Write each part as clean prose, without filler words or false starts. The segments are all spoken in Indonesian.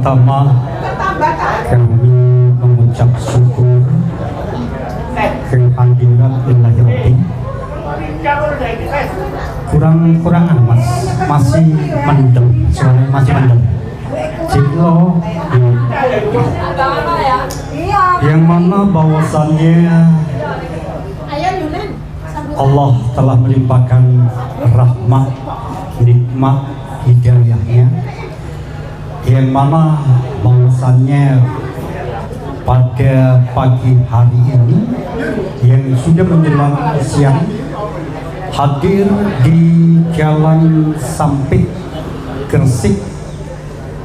pertama kami mengucap syukur kehadirat Ilahi Rabbi. Kurang-kurangan mas, masih mendem, suaranya masih mendem. Ciklo yang mana bahwasannya Allah telah melimpahkan rahmat, nikmat, hidayahnya, yang mana bahwasannya pada pagi hari ini yang sudah menjelang siang hadir di Jalan Sampit Gresik,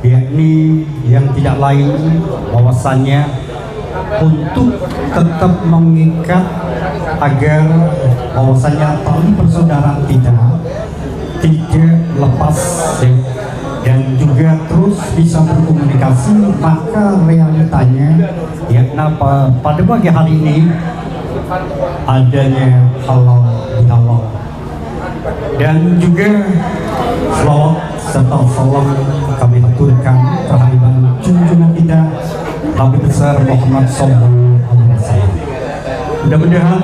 yakni yang tidak lain bahwasannya untuk tetap mengikat agar bahwasannya tali persaudaraan kita tidak lepas dan juga terus bisa berkomunikasi. Maka realitanya yakni pada pagi hari ini adanya halal bihalal dan juga selawat serta salam kami aturkan kehadiran junjungan kita Nabi besar Muhammad SAW. Mudah-mudahan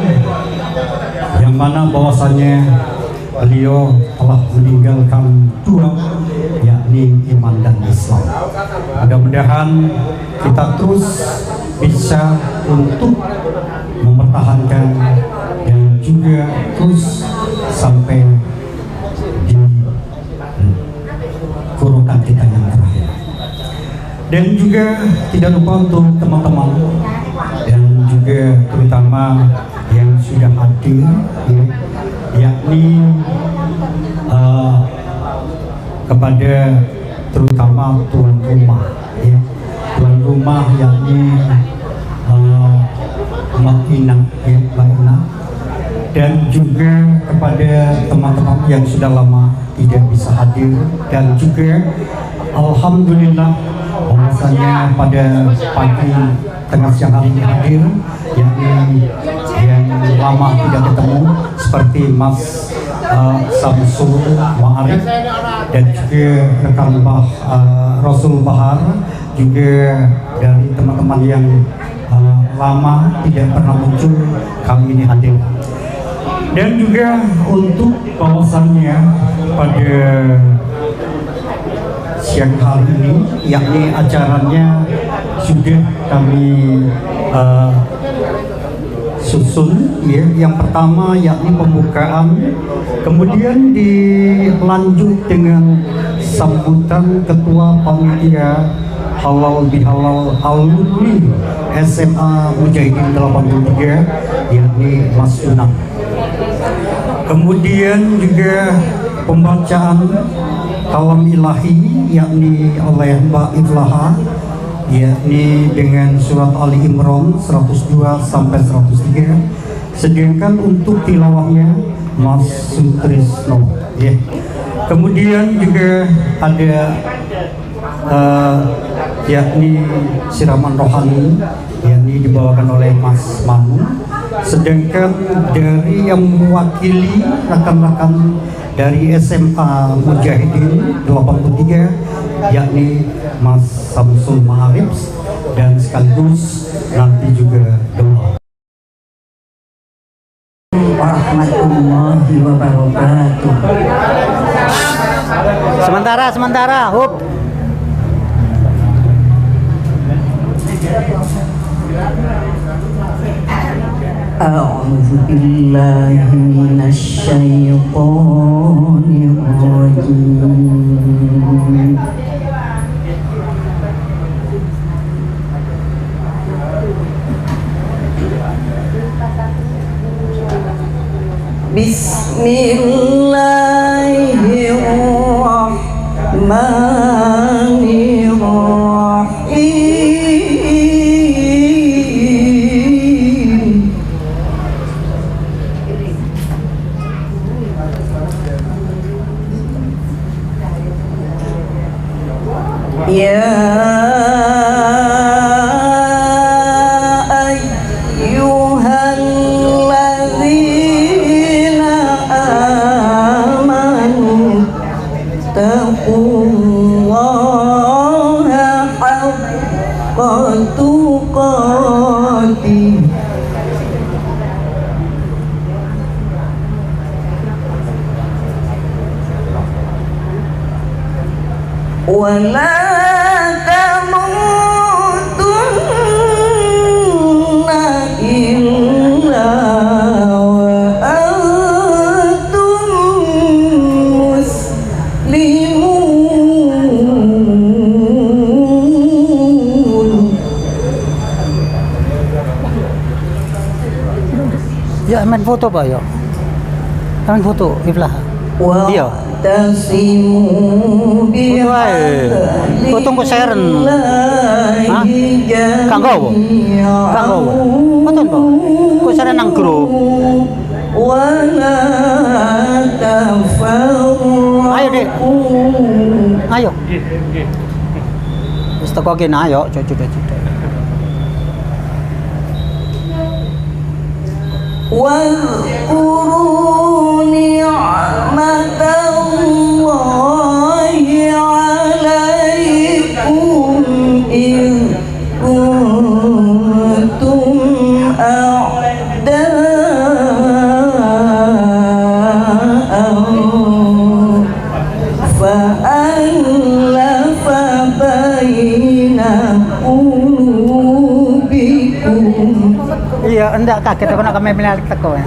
yang mana bahwasannya beliau telah meninggalkan dua, yakni iman dan Islam. Mudah-mudahan kita terus bisa untuk mempertahankan dan juga terus sampai di kurukan kita yang terakhir. Dan juga tidak lupa untuk teman-teman dan juga terutama yang sudah hadir, ya, yakni kepada terutama tuan rumah, ya, tuan rumah yakni Mbak Ina, ya, Mbak Ina, dan juga kepada teman-teman yang sudah lama tidak bisa hadir, dan juga alhamdulillah bahwasanya pada pagi tengah siang hari ini hadir, yakni yang lama tidak ketemu seperti Mas Samsul Ma'arif dan juga rekan Rasul Bahar, juga dari teman-teman yang lama tidak pernah muncul kami ini hadir. Dan juga untuk bahwasannya pada siang hari ini, yakni acaranya sudah kami susun, ya. Yang pertama yakni pembukaan, kemudian dilanjut dengan sambutan Ketua Panitia Halal Bihalal Alumni SMA Mujahidin 83, yakni Mas Unang. Kemudian juga pembacaan kalam ilahi yakni oleh Mbak Iflaha, yakni dengan surat Ali Imran 102 sampai 103. Sedangkan untuk tilawahnya Mas Sutrisno, ya. Kemudian juga ada yakni siraman rohani, yakni dibawakan oleh Mas Manu. Sedangkan dari yang mewakili rekan-rekan dari SMA Mujahidin 83, yakni Mas Samsul Ma'arif, dan sekaligus nanti juga doa. Warahmatullahi wabarakatuh. Sementara, hub. A'udzu billahi minasy syaithanir rajim. Bismillahirrahmanirrahim. Ya ayyuhalladzina amanu taqullaha roti wala tamutunna illa wa antum muslimun. Ya main foto Pak ya. Main foto Iflah. Iya. Tasimu Potong ko siren. Ha? Kanggo po? Kanggo po? Potong po? Ko siren ng grup. wala tafarraqu. Ayo dek. Ayo. Gusto ko ayo. Cucu. واذكروا نعمة الله عليكم إذ كنتم أعداء فألف بين قلوبكم. Iya, enggak kaget aku nak kami milik teko ya.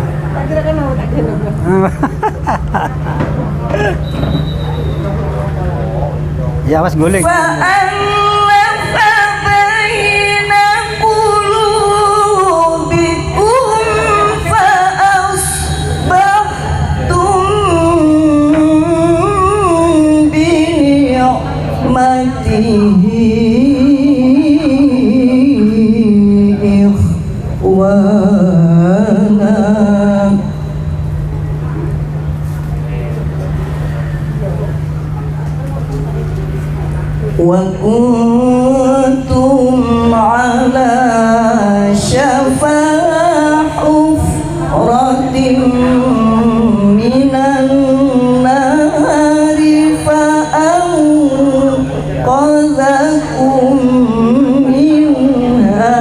Ya was guling. فألف بين قلوبكم فأصبحتم بنعمته إخوانا وكنتم على شفا حفرة من النار فأنقذكم منها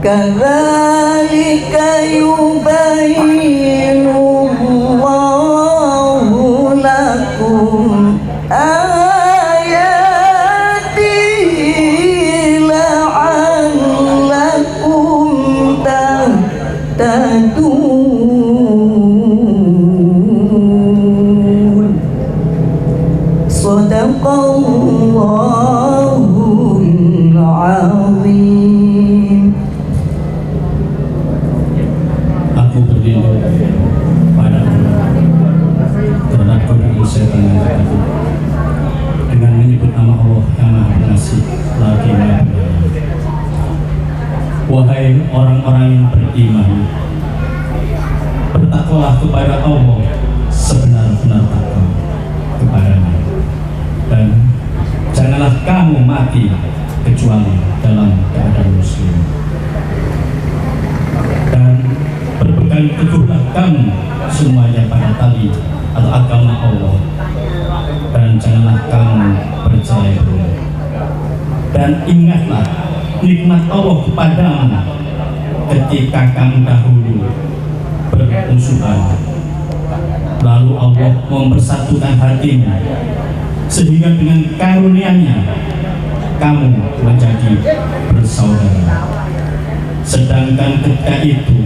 كذلك يبين الله لكم آياته لعلكم تهتدون. صدق الله العظيم. Aku berlindung padamu terhadap godaan setan yang terkutuk dengan menyebut nama Allah yang Maha Pengasih lagi Maha Penyayang. Wahai orang-orang yang beriman, bertakwalah kepada Allah sebenar-benar takwa kepadanya, dan janganlah kamu mati kecuali dalam keadaan muslim. Dan berpegang teguhlah kamu semuanya pada tali atau agama Allah, dan janganlah kamu percaya bohong. Dan ingatlah nikmat Allah kepadamu ketika kamu dahulu bermusuhan, lalu Allah mempersatukan hatimu sehingga dengan karunia-Nya kamu menjadi bersaudara. Sedangkan ketika itu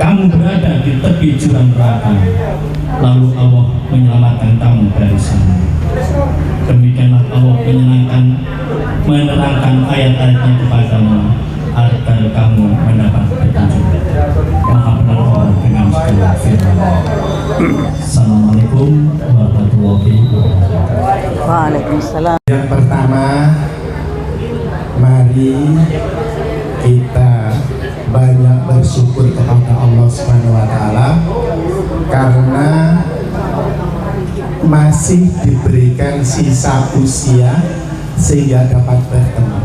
kamu berada di tepi jurang neraka, lalu Allah menyelamatkan kamu dari sana. Demikianlah Allah menerangkan ayat-ayatnya kepadamu agar kamu mendapat petunjuk. Maha benar Allah dengan segala firman. Assalamualaikum warahmatullahi wabarakatuh. Waalaikumsalam. Yang pertama, mari kita banyak bersyukur kepada Allah Subhanahu wa taala karena masih diberikan sisa usia sehingga dapat bertemu.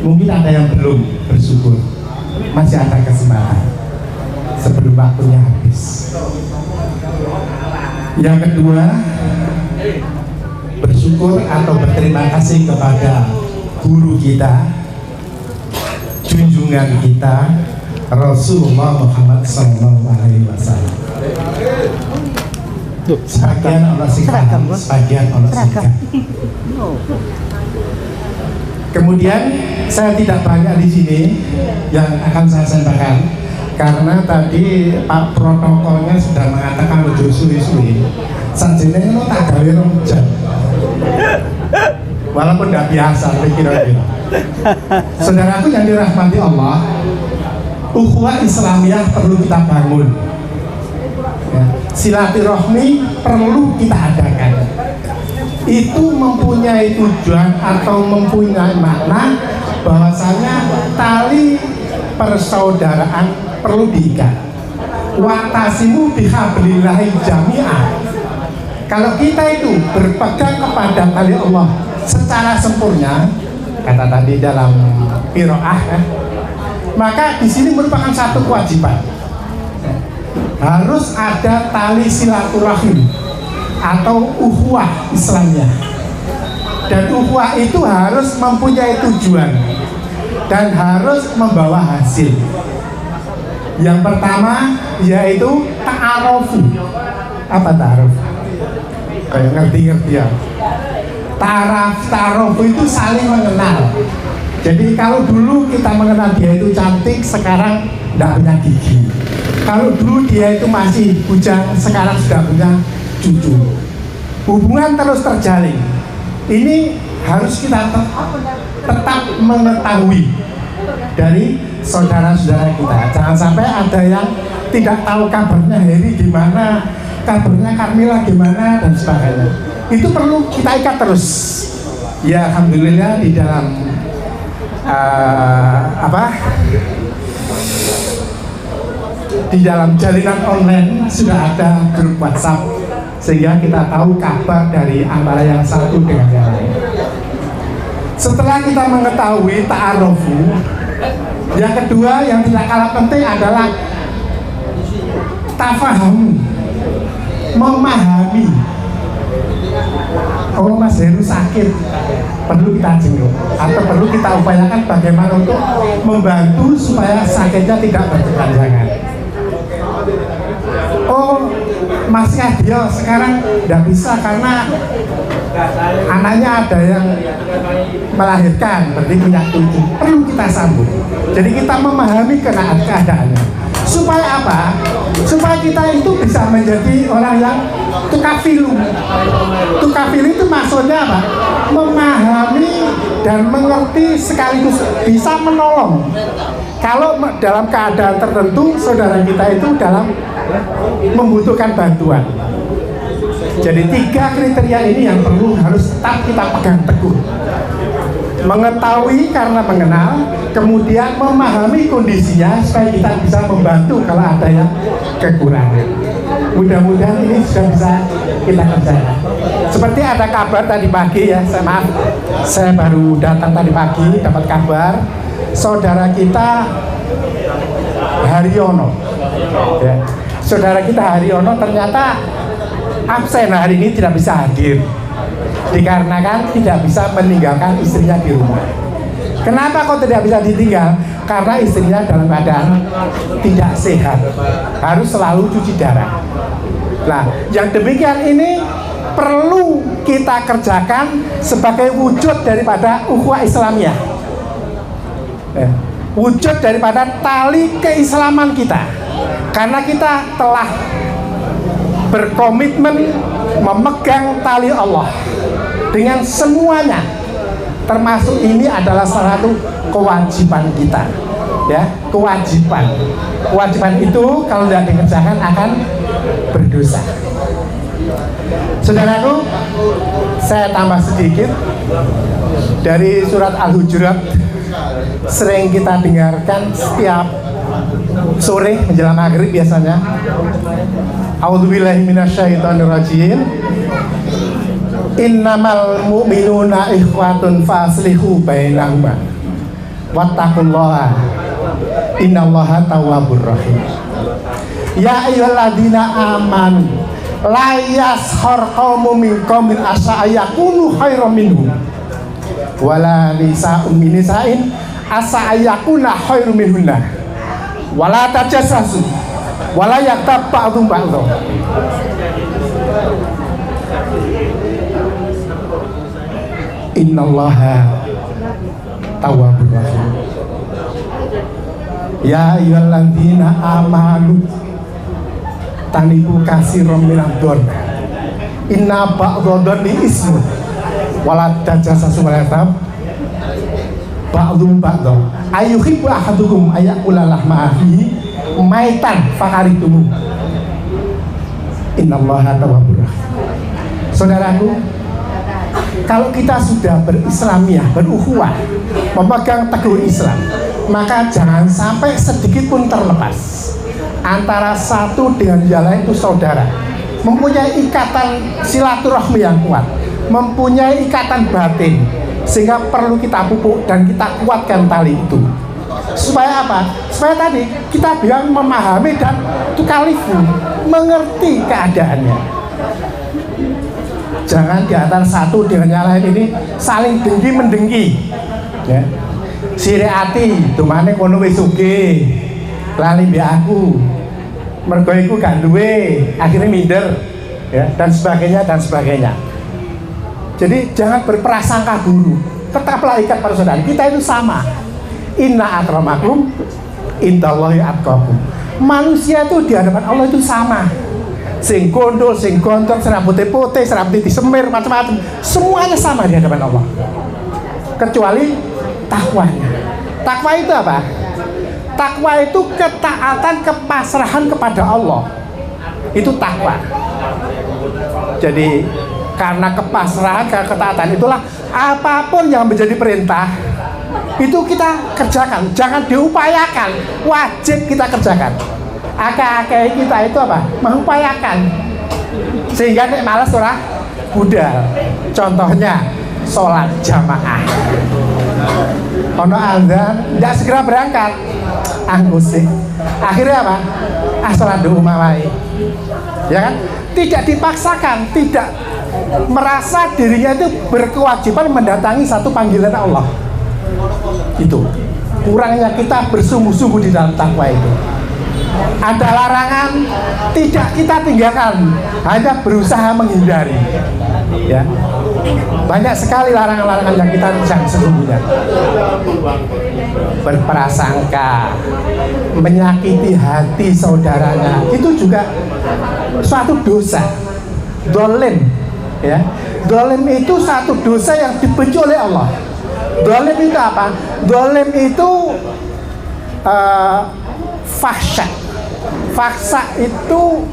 Mungkin ada yang belum bersyukur, masih ada kesempatan sebelum waktunya habis. Yang kedua, bersyukur atau berterima kasih kepada guru kita, junjungan kita, Rasulullah Muhammad SAW. Sebagian Allah singkat, sebagian Allah singkat. Kemudian saya tidak banyak di sini yang akan saya sampaikan karena tadi Pak protokolnya sudah mengatakan ojo suwi-suwi. Sanjene lo tak gawe rong jam. Walaupun tidak biasa, tapi kira-kira. Saudaraku yang dirahmati Allah, ukhuwah Islamiyah perlu kita bangun. Ya, silaturahmi perlu kita adakan. Itu mempunyai tujuan atau mempunyai makna bahwasanya tali persaudaraan perlu diikat. Wa'tasimu bihablillahi jami'ah. Kalau kita itu berpegang kepada tali Allah secara sempurna, kata tadi dalam qiraah, maka di sini merupakan satu kewajiban. Harus ada tali silaturahim atau ukhuwah Islamiyah. Dan ukhuwah itu harus mempunyai tujuan dan harus membawa hasil. Yang pertama yaitu ta'arufu. Apa ta'aruf? Kayak ngerti-ngerti ya. Ta'aruf itu saling mengenal. Jadi kalau dulu kita mengenal dia itu cantik, sekarang tidak punya gigi. Kalau dulu dia itu masih bujang, sekarang sudah punya cucu. Hubungan terus terjalin. Ini harus kita tetap mengetahui dari saudara-saudara kita. Jangan sampai ada yang tidak tahu kabarnya Heri gimana, kabarnya Carmila gimana, dan sebagainya. Itu perlu kita ikat terus. Ya alhamdulillah di dalam di dalam jalinan online sudah ada grup WhatsApp sehingga kita tahu kabar dari antara yang satu dengan yang lain. Setelah kita mengetahui ta'arufu, yang kedua yang tidak kalah penting adalah tafahum, memahami. Oh Mas Heru sakit, perlu kita jenguk atau perlu kita upayakan bagaimana untuk membantu supaya sakitnya tidak berkepanjangan. Oh Mas Kadio sekarang tidak bisa karena anaknya ada yang melahirkan, berarti punya cucu, perlu kita sambut. Jadi kita memahami keadaannya. Supaya apa? Supaya kita itu bisa menjadi orang yang tukafilu. Tukafilu itu maksudnya apa? Memahami dan mengerti sekaligus bisa menolong. Kalau dalam keadaan tertentu saudara kita itu dalam membutuhkan bantuan. Jadi 3 kriteria ini yang perlu harus tetap kita pegang teguh. Mengetahui karena mengenal, kemudian memahami kondisinya supaya kita bisa membantu kalau ada yang kekurangan. Mudah-mudahan ini sudah bisa kita kerjakan. Seperti ada kabar tadi pagi ya, saya baru datang tadi pagi dapat kabar saudara kita Haryono. Ya. Saudara kita Haryono ternyata absen hari ini, tidak bisa hadir dikarenakan tidak bisa meninggalkan istrinya di rumah. Kenapa kok tidak bisa ditinggal? Karena istrinya dalam keadaan tidak sehat, harus selalu cuci darah. Nah, yang demikian ini perlu kita kerjakan sebagai wujud daripada ukhuwah Islamiyah, wujud daripada tali keislaman kita, karena kita telah berkomitmen memegang tali Allah dengan semuanya, termasuk ini adalah salah satu kewajiban kita, ya, kewajiban itu kalau tidak dikerjakan akan berdosa. Saudaraku, saya tambah sedikit dari surat Al-Hujurat, sering kita dengarkan setiap sore menjelang maghrib biasanya. A'udzubillahi minasyaitonirrajim. Innamal mu'minuna ikhwatun faslihu bainahuma wattaqullaha innallaha tawwabur rahim. Ya ayyuhalladzina amanu la yashar qaumun min qaumin asa ayakunu khairam minhum wala nisa'un min nisa'in asa ayakuna khairum minhunna wala tajassasu wala yaktab ba'dhum ba'dha. Innallaha tawwabur rahim. Ya ayyuhalladzina amanu tanibu katsiran minadh dhon inna ba'dadh dhonni ismun wala tajassasu wala yaktab ba'dhum ba'dha ayyuhibbu ahadukum ayakula lahma akhihi maitan fakaritum. Innallaha tawwabur rahim. Saudaraku, kalau kita sudah berislamiyah, berukhuwah, memegang teguh Islam, maka jangan sampai sedikit pun terlepas antara satu dengan yang lain itu saudara. Mempunyai ikatan silaturahmi yang kuat, mempunyai ikatan batin, sehingga perlu kita pupuk dan kita kuatkan tali itu. Supaya apa? Supaya tadi kita biar memahami dan tukalifu, mengerti keadaannya. Jangan di antara satu dengan yang lain ini saling dengki mendengki, ya. Sire ati dumane kono wis sugih lali mbek aku mergo iku gak duwe akhirnya minder, ya, dan sebagainya. Jadi jangan berprasangka buruk, tetaplah ikat para saudara, kita itu sama. Inna akramakum indallahi atqakum. Manusia itu di hadapan Allah itu sama. Sing gondol, sing gontor, sing rambutnya putih, sing rambutnya disemir, macam-macam, semuanya sama di hadapan Allah. Kecuali takwanya. Takwa itu apa? Takwa itu ketaatan, kepasrahan kepada Allah. Itu takwa. Jadi karena kepasrahan, karena ketaatan itulah apapun yang menjadi perintah itu kita kerjakan, jangan diupayakan, wajib kita kerjakan. Akeh-akeh kita itu apa? Mengupayakan, sehingga nek malas ora budal. Contohnya sholat jamaah, ono azan tidak segera berangkat, anggusi. Akhirnya apa? Sholat di rumah wae, ya kan? Tidak dipaksakan, tidak merasa dirinya itu berkewajiban mendatangi satu panggilan Allah. Itu kurangnya kita bersungguh-sungguh di dalam takwa itu. Ada larangan tidak kita tinggalkan, hanya berusaha menghindari, ya. Banyak sekali larangan-larangan yang kita jangan sesungguhnya. Berprasangka, menyakiti hati saudaranya, itu juga suatu dosa. Dolim, ya. Dolim itu satu dosa yang dibenci oleh Allah. Dolim itu apa? Dolim itu fahsya. Faksa itu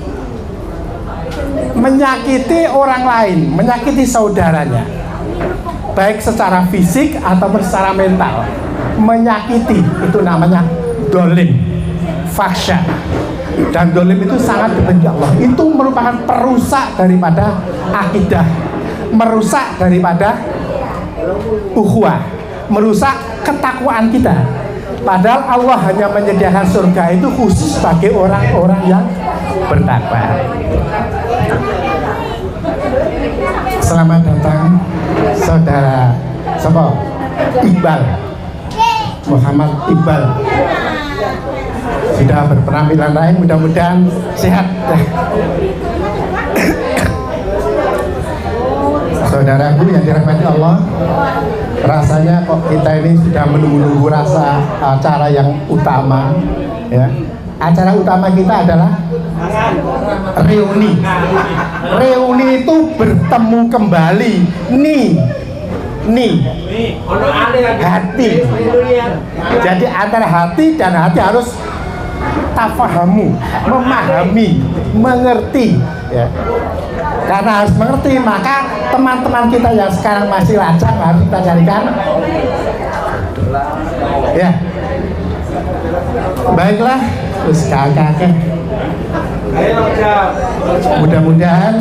menyakiti orang lain, menyakiti saudaranya, baik secara fisik ataupun secara mental. Menyakiti itu namanya dolim, fahsya. Dan dolim itu sangat dibenci Allah. Itu merupakan perusak daripada akidah, merusak daripada ukhuwah, merusak ketakwaan kita. Padahal Allah hanya menyediakan surga itu khusus bagi orang-orang yang bertakwa. Selamat datang saudara Iqbal, Muhammad Iqbal. Sudah berpenampilan lain, mudah-mudahan sehat. Saudaraku yang dirahmati Allah, rasanya kok kita ini sudah menunggu-nunggu rasa acara yang utama, ya. Acara utama kita adalah reuni. Reuni itu bertemu kembali, hati. Jadi antara hati dan hati harus tafahamu, memahami, mengerti, ya. Karena harus mengerti, maka teman-teman kita yang sekarang masih lajang harus kita carikan, ya. Baiklah, terus kakek. Mudah-mudahan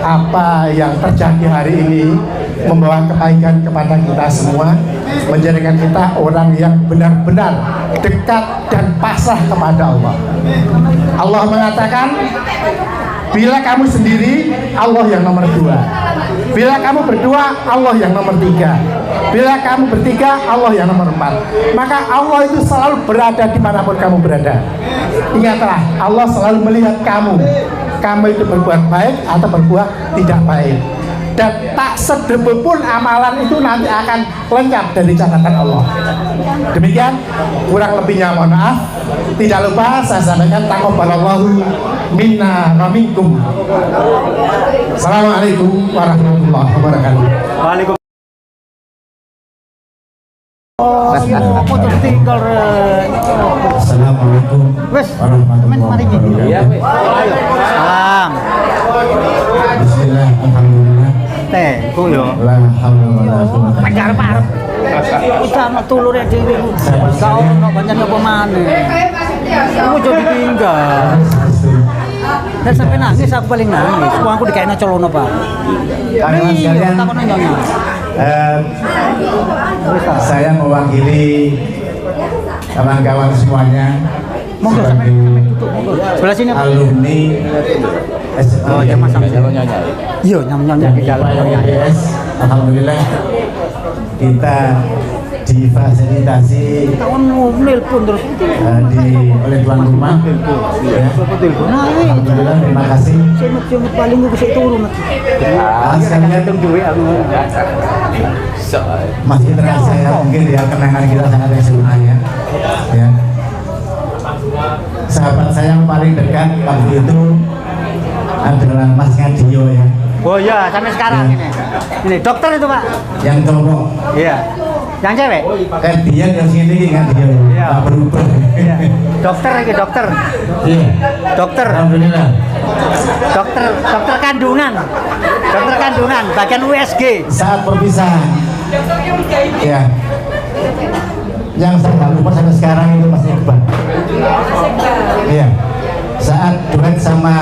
apa yang terjadi hari ini membawa kebaikan kepada kita semua, menjadikan kita orang yang benar-benar dekat dan pasrah kepada Allah. Allah mengatakan, Bila kamu sendiri, Allah yang nomor 2. Bila kamu berdua, Allah yang nomor 3. Bila kamu bertiga, Allah yang nomor 4. Maka Allah itu selalu berada dimanapun kamu berada. Ingatlah, Allah selalu melihat kamu. Kamu itu berbuat baik atau berbuat tidak baik. Dan tak sedebu pun amalan itu nanti akan lenyap dari catatan Allah. Demikian, kurang lebihnya mohon maaf. Tidak lupa saya sampaikan taqabbalallahu minna wa minkum. Assalamualaikum warahmatullahi wabarakatuh. Waalaikumsalam. Oh, aku jadi tinggal. Assalamualaikum Wes, warahmatullahi mari wabarakatuh. Ayo. Salam. Bismillah, alhamdulillah. Teh, ku yo. La haula wala quwwata illa Pacar billah. Utama tulure dhewe. Kau ono pancen apa maneh. Aku jadi tinggal. Dan sampai nangis aku paling nangis. Wong aku dikaina colono, Pak. Teman-teman sekalian, takono nyonya. saya mewakili kawan-kawan semuanya Monggo sebagai Sebelah sini, Pak. alumni SMA Oh, yang Mas Samsi. nyonya. Iya, nyam-nyam di dalam. IPS, alhamdulillah kita difasilitasi Tahun nelpon terus. oleh tuan rumah. Ya. Nah, ini Alhamdulillah, terima kasih. semut-semut paling gue bisa turun. Sekalian duit aku. masih terasa ya mungkin ya kenangan kita sangat SMA ya. Sahabat saya yang paling dekat waktu itu adalah Mas Ngadio ya, Oh iya, sampai sekarang ini. Ini dokter itu, Pak. yang cowok. Iya. Yang cewek? Kan dia yang sini kan dia Iya. nggak berubah. Iya. Dokter lagi, dokter. Iya. Dokter. Alhamdulillah. Dokter kandungan. Dokter kandungan bagian USG. Saat perpisahan, ya, yang saya nggak lupa sampai sekarang itu Mas Iqbal. Iya. Saat duet sama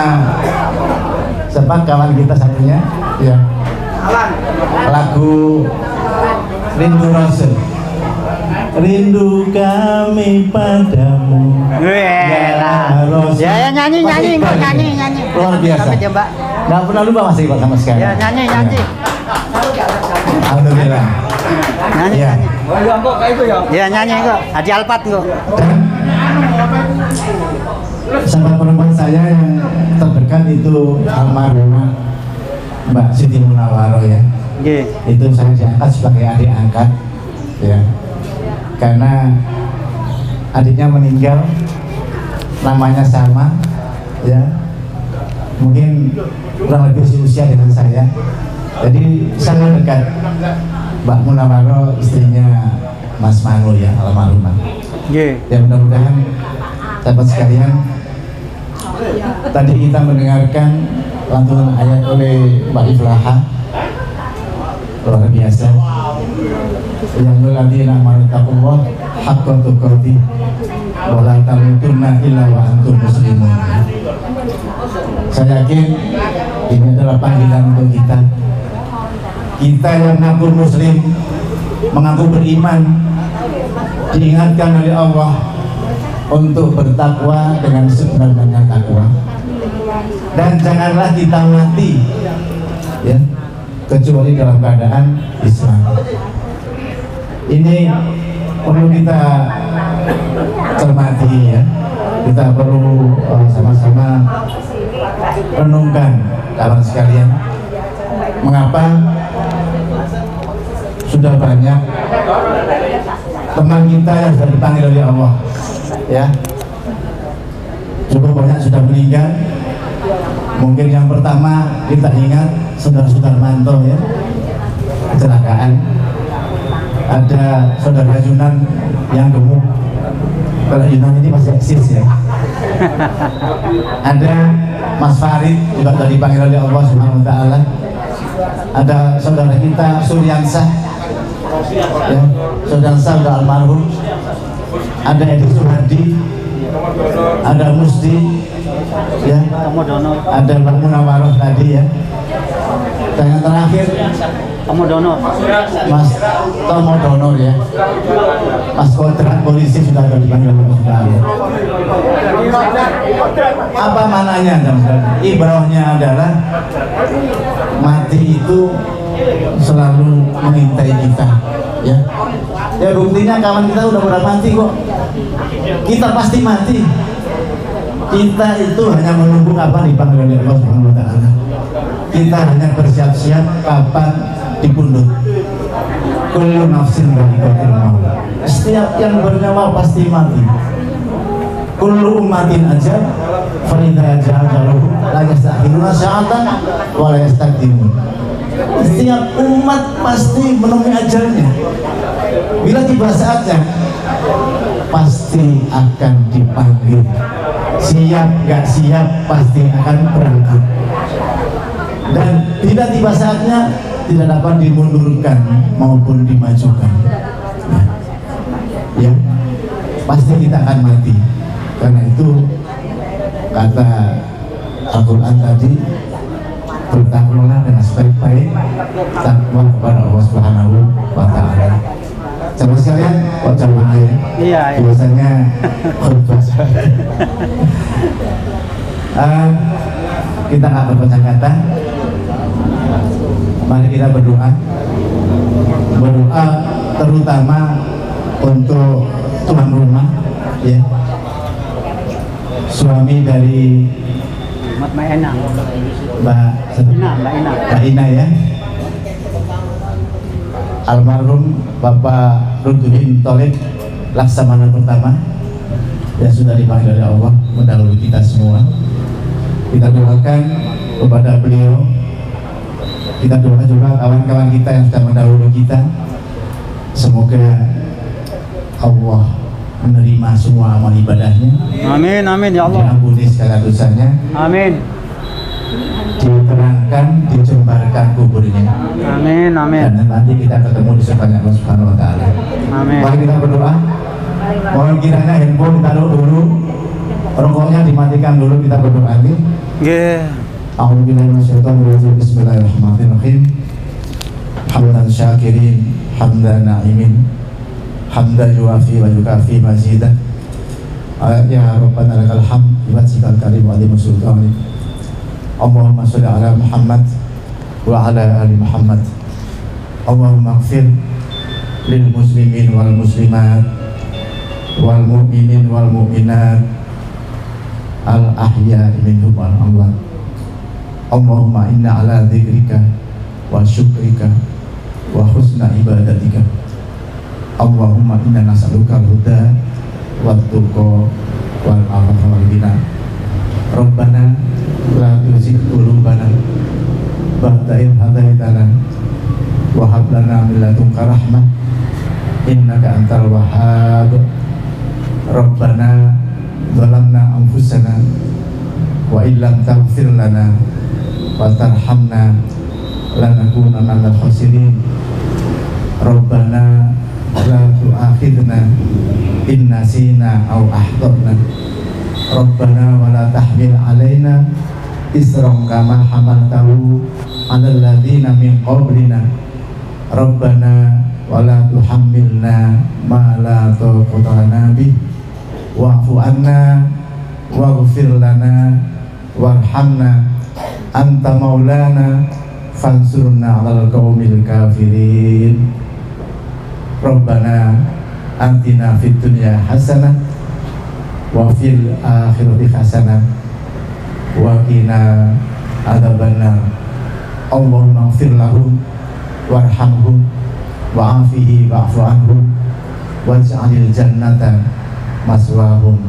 siapa kawan kita satunya, ya. Lagu Rindu Rasul. Rindu kami padamu. Wah. Rasul. Ya nyanyi Mas Iqbal kok ya. nyanyi. Luar biasa. Sampai ya, Mbak. Nggak pernah lupa Mas Iqbal sama sekali. Ya nyanyi. Alhamdulillah. Nyanyi. Iya. Ya nyanyi kok. Hadi Alpat kok. Dan sahabat perempuan saya yang terdekat itu almarhumah Mbak Siti Munawwaroh ya. Nggih. Itu saya diangkat sebagai adik angkat ya. Karena adiknya meninggal, namanya sama ya. Mungkin kurang lebih seusia dengan saya. Jadi sangat dekat Mbak Munawwaroh, istrinya Mas Manu ya, almarhumah. Nggih. Ya mudah-mudahan sahabat sekalian, tadi kita mendengarkan lantunan ayat oleh Mbak Iflaha, luar biasa. Yang ladina amanu taqullah haqqa tuqatih wa la tamutunna illa wa antum muslimun. Saya yakin ini adalah panggilan untuk kita. Kita yang mengaku muslim, mengaku beriman, diingatkan oleh Allah untuk bertakwa dengan sebenarnya takwa. Dan janganlah kita mati ya, kecuali dalam keadaan Islam. Ini perlu kita cermati ya. Kita perlu sama-sama renungkan kawan sekalian. Mengapa sudah banyak teman kita yang sudah dipanggil oleh Allah ya, cukup banyak sudah meninggal. Mungkin yang pertama kita ingat saudara Sudarmanto ya, kecelakaan. Ada saudara Yunan yang gemuk, kalau Yunan ini masih eksis ya. Ada Mas Farid juga sudah dipanggil oleh Allah Subhanahu Wa Taala. Ada saudara kita Suryansah ya, Suryansah sudah almarhum. Ada Edi Suhardi, ada Musdi ya, ada Mbak Munawwaroh tadi ya. Dan yang terakhir Kamu donor. Mas Tomo Donor ya. Mas Kodrat polisi sudah ada dipanggil sudah ada. Apa mananya teman-teman? Ibrahnya adalah mati itu selalu mengintai kita ya. Ya buktinya kawan kita udah pada mati kok. Kita pasti mati. Kita itu hanya menunggu kapan dipanggil oleh Allah Subhanahu wa taala. Kita hanya bersiap-siap kapan dipundut. Kullu nafsin dha'iqatul maut. Setiap yang bernyawa pasti mati. Kullu ummatin ajal fa idza ja'a ajaluhum la yastakhiruna sa'atan wa la yastaqdimun. Setiap umat pasti menemui ajalnya. Bila tiba saatnya pasti akan dipanggil. Siap gak siap pasti akan berangkat. Dan tidak tiba saatnya tidak dapat dimundurkan maupun dimajukan. Ya, pasti kita akan mati. Karena itu kata Al-Quran tadi, bertakwalah dengan sebaik-baik takwa kepada Allah Subhanahu wa taala. Coba sekalian kok jamaah ya. Iya. Biasanya khutbah. Kita nggak berpanjang kata. Mari kita berdoa. Berdoa terutama untuk tuan rumah ya. Suami dari Mbak Ina. Mbak Ina ya. Almarhum Bapak Rududin Tolik Laksamana pertama yang sudah dipanggil oleh Allah mendahului kita semua. Kita doakan kepada beliau. Kita doakan juga kawan-kawan kita yang sudah mendahului kita. Semoga Allah menerima semua amal ibadahnya. Amin, amin ya Allah. Diampuni segala dosanya. Amin. Diterangkan, dijembarkan kuburnya. Amin, amin. Dan nanti kita ketemu di sepanjang Allah Subhanahu wa taala. Amin. Mari kita berdoa. Mohon kiranya handphone ditaruh dulu, rokoknya dimatikan dulu, kita berdoa lagi. Nggih. A'udzubillahi minasyaitonir rajim. Bismillahirrahmanirrahim. Hamdan syakirin, hamdan na'imin, hamdan yuafi wa yukafi mazidah. Ya Rabbana lakal hamd wa wajhikal karim wa alimus sultanik. Allahumma sholli ala Muhammad wa ala ali Muhammad. Allahumma ighfir lil muslimin wal muslimat wal mu'minin wal mu'minat al ahya'i minhum wal amwat. Allahumma inna ala dzikrika wa syukrika wa husna ibadatika. Allahumma inna nas'aluka al-huda wat tuqa wal afafa wal ghina. Rabbana la tuzigh qulubana ba'da idh hadaitana wa hab lana min ladunka rahmah innaka antal wahhab. Rabbana zalamna anfusana wa illam taghfir lana wa tarhamna lanakunanna minal khasirin. Rabbana la tu'akhidna in nasina aw akhtana. Rabbana wa la tahmil alaina isran kama hamaltahu 'alal ladzina min qablina. Rabbana wa la tuhammilna ma la taqata lana bih wa'fu 'anna waghfir lana warhamna anta maulana fansurna 'alal qaumil kafirin. Rabbana atina fid dunya hasanah wa fil akhirati hasanah wa qina adzabannar. Allahumma ighfir lahum warhamhum wa'afihi wa'fu anhum waj'alil jannata maswahum.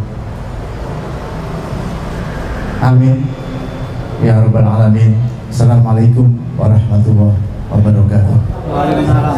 Amin ya rabbal alamin. Assalamualaikum warahmatullahi wabarakatuh. Waalaikumsalam.